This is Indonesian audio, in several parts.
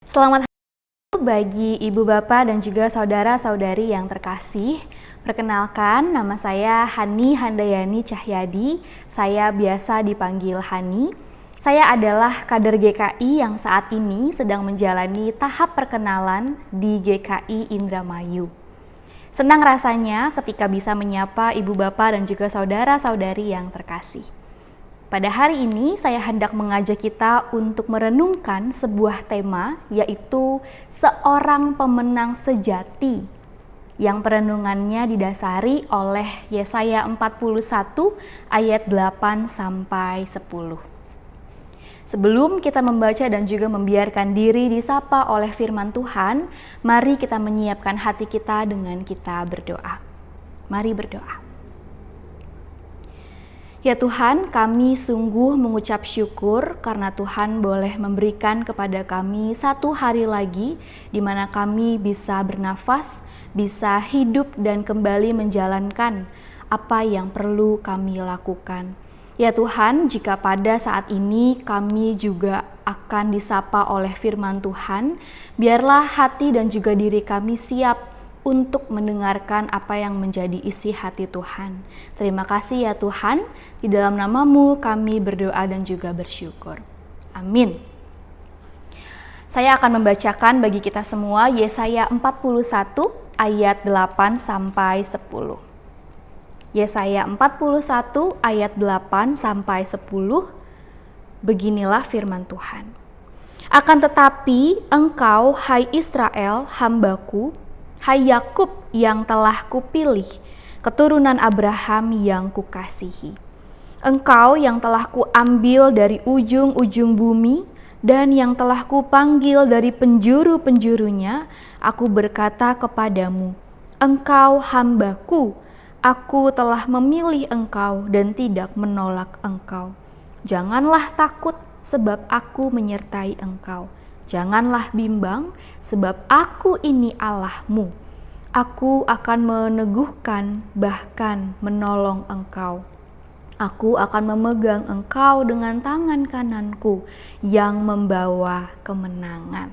Selamat hari bagi ibu bapak dan juga saudara-saudari yang terkasih. Perkenalkan, nama saya Hani Handayani Cahyadi. Saya biasa dipanggil Hani. Saya adalah kader GKI yang saat ini sedang menjalani tahap perkenalan di GKI Indramayu. Senang rasanya ketika bisa menyapa ibu bapak dan juga saudara-saudari yang terkasih. Pada hari ini saya hendak mengajak kita untuk merenungkan sebuah tema, yaitu seorang pemenang sejati, yang perenungannya didasari oleh Yesaya 41 ayat 8 sampai 10. Sebelum kita membaca dan juga membiarkan diri disapa oleh firman Tuhan, mari kita menyiapkan hati kita dengan kita berdoa. Mari berdoa. Ya Tuhan, kami sungguh mengucap syukur karena Tuhan boleh memberikan kepada kami satu hari lagi di mana kami bisa bernafas, bisa hidup dan kembali menjalankan apa yang perlu kami lakukan. Ya Tuhan, jika pada saat ini kami juga akan disapa oleh firman Tuhan, biarlah hati dan juga diri kami siap untuk mendengarkan apa yang menjadi isi hati Tuhan. Terima kasih ya Tuhan, di dalam nama-Mu kami berdoa dan juga bersyukur. Amin. Saya akan membacakan bagi kita semua Yesaya 41 ayat 8 sampai 10. Yesaya 41 ayat 8 sampai 10. Beginilah firman Tuhan. Akan tetapi engkau, hai Israel, hamba-Ku, hai Yakub yang telah kupilih, keturunan Abraham yang kukasihi. Engkau yang telah kuambil dari ujung-ujung bumi dan yang telah kupanggil dari penjuru-penjurunya, aku berkata kepadamu, engkau hamba-Ku, aku telah memilih engkau dan tidak menolak engkau. Janganlah takut sebab aku menyertai engkau. Janganlah bimbang, sebab aku ini Allahmu. Aku akan meneguhkan, bahkan menolong engkau. Aku akan memegang engkau dengan tangan kananku yang membawa kemenangan.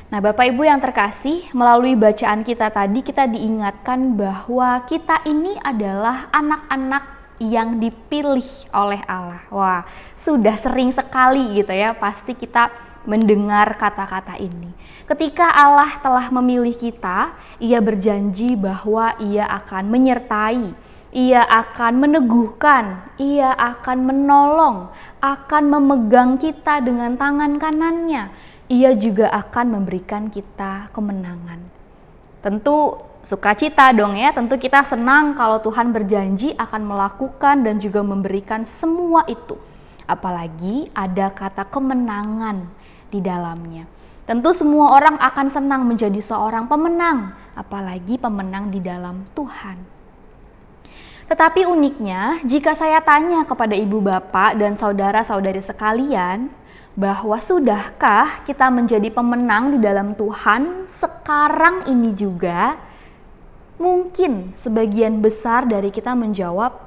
Nah, Bapak Ibu yang terkasih, melalui bacaan kita tadi kita diingatkan bahwa kita ini adalah anak-anak yang dipilih oleh Allah. Wah, sudah sering sekali gitu ya, pasti kita mendengar kata-kata ini. Ketika Allah telah memilih kita, Ia berjanji bahwa Ia akan menyertai, Ia akan meneguhkan, Ia akan menolong, akan memegang kita dengan tangan kanannya. Ia juga akan memberikan kita kemenangan. Tentu sukacita dong ya, tentu kita senang kalau Tuhan berjanji akan melakukan dan juga memberikan semua itu. Apalagi ada kata kemenangan di dalamnya. Tentu semua orang akan senang menjadi seorang pemenang, apalagi pemenang di dalam Tuhan. Tetapi uniknya, jika saya tanya kepada ibu bapak dan saudara-saudari sekalian, bahwa sudahkah kita menjadi pemenang di dalam Tuhan sekarang ini juga? Mungkin sebagian besar dari kita menjawab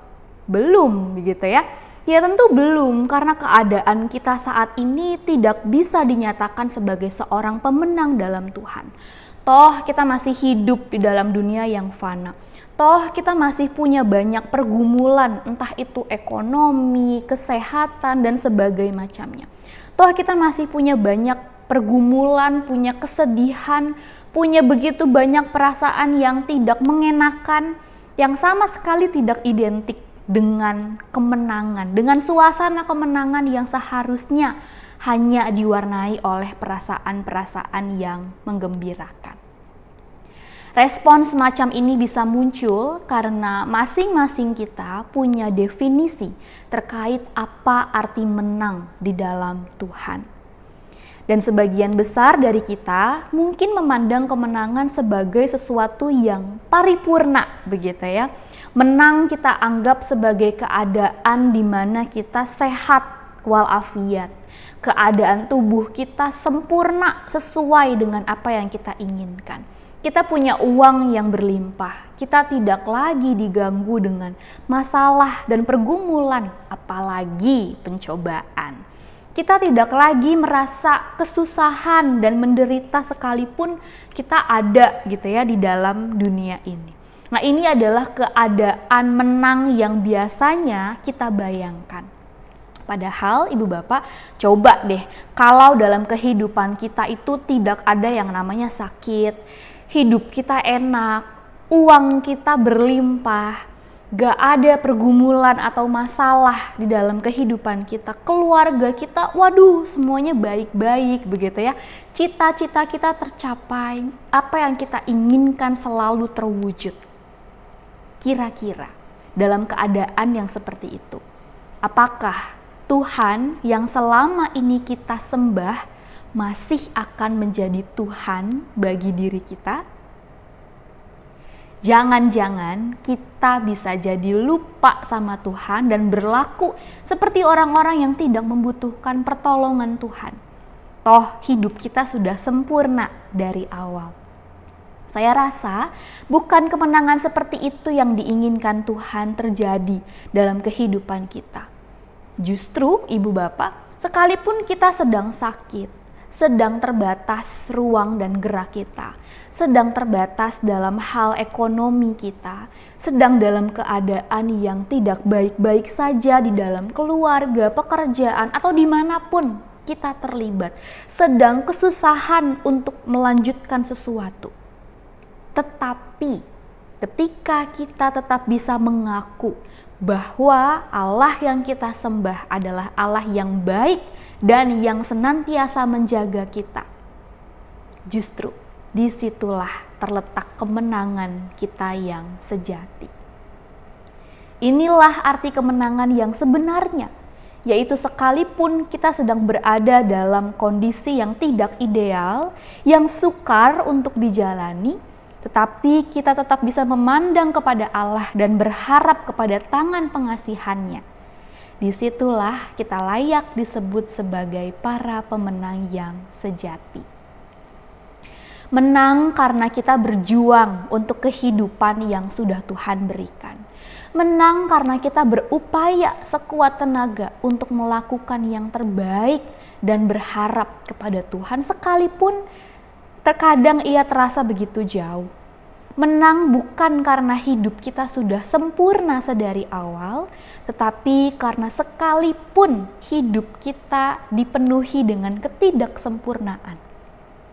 belum, begitu ya. Ya tentu belum, karena keadaan kita saat ini tidak bisa dinyatakan sebagai seorang pemenang dalam Tuhan. Toh kita masih hidup di dalam dunia yang fana. Toh kita masih punya banyak pergumulan, entah itu ekonomi, kesehatan, dan sebagainya macamnya. Toh kita masih punya banyak pergumulan, punya kesedihan, punya begitu banyak perasaan yang tidak mengenakan, yang sama sekali tidak identik dengan kemenangan, dengan suasana kemenangan yang seharusnya hanya diwarnai oleh perasaan-perasaan yang menggembirakan. Respon semacam ini bisa muncul karena masing-masing kita punya definisi terkait apa arti menang di dalam Tuhan. Dan sebagian besar dari kita mungkin memandang kemenangan sebagai sesuatu yang paripurna, begitu ya. Menang kita anggap sebagai keadaan di mana kita sehat walafiat. Keadaan tubuh kita sempurna sesuai dengan apa yang kita inginkan. Kita punya uang yang berlimpah. Kita tidak lagi diganggu dengan masalah dan pergumulan, apalagi pencobaan. Kita tidak lagi merasa kesusahan dan menderita sekalipun kita ada gitu ya di dalam dunia ini. Nah, ini adalah keadaan menang yang biasanya kita bayangkan. Padahal Ibu Bapak coba deh, kalau dalam kehidupan kita itu tidak ada yang namanya sakit, hidup kita enak, uang kita berlimpah, gak ada pergumulan atau masalah di dalam kehidupan kita, keluarga kita, waduh semuanya baik-baik begitu ya. Cita-cita kita tercapai, apa yang kita inginkan selalu terwujud. Kira-kira dalam keadaan yang seperti itu, apakah Tuhan yang selama ini kita sembah masih akan menjadi Tuhan bagi diri kita? Jangan-jangan kita bisa jadi lupa sama Tuhan dan berlaku seperti orang-orang yang tidak membutuhkan pertolongan Tuhan. Toh hidup kita sudah sempurna dari awal. Saya rasa bukan kemenangan seperti itu yang diinginkan Tuhan terjadi dalam kehidupan kita. Justru Ibu Bapak, sekalipun kita sedang sakit, sedang terbatas ruang dan gerak kita, sedang terbatas dalam hal ekonomi kita, sedang dalam keadaan yang tidak baik-baik saja di dalam keluarga, pekerjaan, atau dimanapun kita terlibat, sedang kesusahan untuk melanjutkan sesuatu. Tetapi ketika kita tetap bisa mengaku bahwa Allah yang kita sembah adalah Allah yang baik dan yang senantiasa menjaga kita, justru disitulah terletak kemenangan kita yang sejati. Inilah arti kemenangan yang sebenarnya, yaitu sekalipun kita sedang berada dalam kondisi yang tidak ideal, yang sukar untuk dijalani, tetapi kita tetap bisa memandang kepada Allah dan berharap kepada tangan pengasihannya. Disitulah kita layak disebut sebagai para pemenang yang sejati. Menang karena kita berjuang untuk kehidupan yang sudah Tuhan berikan. Menang karena kita berupaya sekuat tenaga untuk melakukan yang terbaik dan berharap kepada Tuhan sekalipun terkadang ia terasa begitu jauh. Menang bukan karena hidup kita sudah sempurna sedari awal, tetapi karena sekalipun hidup kita dipenuhi dengan ketidaksempurnaan,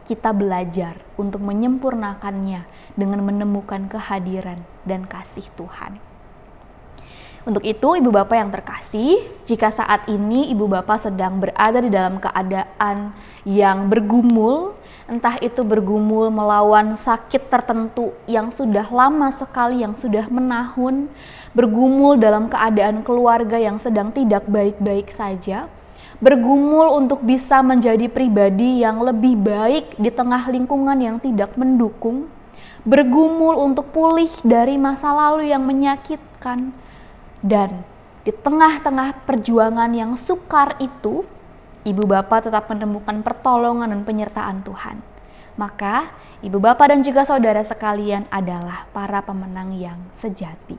kita belajar untuk menyempurnakannya dengan menemukan kehadiran dan kasih Tuhan. Untuk itu, Ibu Bapak yang terkasih, jika saat ini Ibu Bapak sedang berada di dalam keadaan yang bergumul, entah itu bergumul melawan sakit tertentu yang sudah lama sekali, yang sudah menahun, bergumul dalam keadaan keluarga yang sedang tidak baik-baik saja, bergumul untuk bisa menjadi pribadi yang lebih baik di tengah lingkungan yang tidak mendukung, bergumul untuk pulih dari masa lalu yang menyakitkan, dan di tengah-tengah perjuangan yang sukar itu, Ibu Bapak tetap menemukan pertolongan dan penyertaan Tuhan. Maka Ibu Bapak dan juga saudara sekalian adalah para pemenang yang sejati.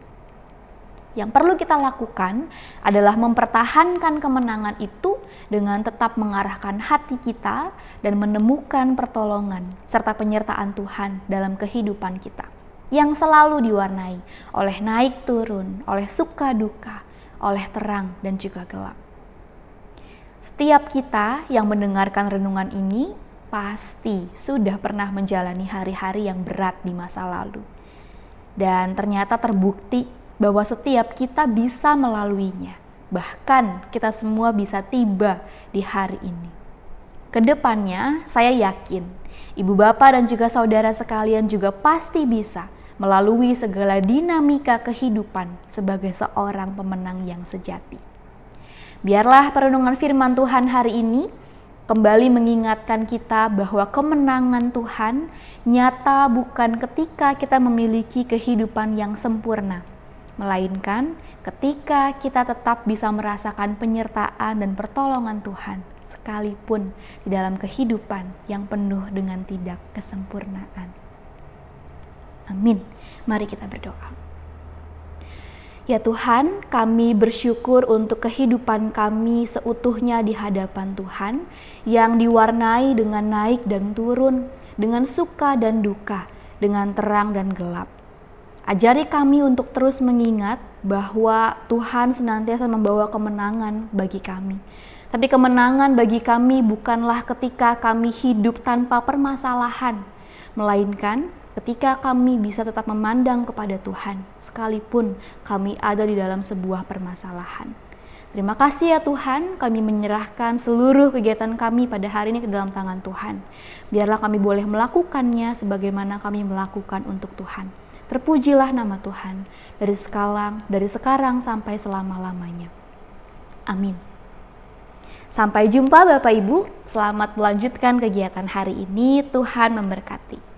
Yang perlu kita lakukan adalah mempertahankan kemenangan itu dengan tetap mengarahkan hati kita dan menemukan pertolongan serta penyertaan Tuhan dalam kehidupan kita, yang selalu diwarnai oleh naik turun, oleh suka duka, oleh terang dan juga gelap. Setiap kita yang mendengarkan renungan ini pasti sudah pernah menjalani hari-hari yang berat di masa lalu. Dan ternyata terbukti bahwa setiap kita bisa melaluinya. Bahkan kita semua bisa tiba di hari ini. Kedepannya saya yakin Ibu Bapak dan juga saudara sekalian juga pasti bisa melalui segala dinamika kehidupan sebagai seorang pemenang yang sejati. Biarlah perenungan firman Tuhan hari ini kembali mengingatkan kita bahwa kemenangan Tuhan nyata bukan ketika kita memiliki kehidupan yang sempurna, melainkan ketika kita tetap bisa merasakan penyertaan dan pertolongan Tuhan sekalipun di dalam kehidupan yang penuh dengan tidak kesempurnaan. Amin. Mari kita berdoa. Ya Tuhan, kami bersyukur untuk kehidupan kami seutuhnya di hadapan Tuhan yang diwarnai dengan naik dan turun, dengan suka dan duka, dengan terang dan gelap. Ajari kami untuk terus mengingat bahwa Tuhan senantiasa membawa kemenangan bagi kami. Tapi kemenangan bagi kami bukanlah ketika kami hidup tanpa permasalahan, melainkan ketika kami bisa tetap memandang kepada Tuhan, sekalipun kami ada di dalam sebuah permasalahan. Terima kasih ya Tuhan, kami menyerahkan seluruh kegiatan kami pada hari ini ke dalam tangan Tuhan. Biarlah kami boleh melakukannya sebagaimana kami melakukan untuk Tuhan. Terpujilah nama Tuhan dari sekarang sampai selama-lamanya. Amin. Sampai jumpa Bapak Ibu, selamat melanjutkan kegiatan hari ini, Tuhan memberkati.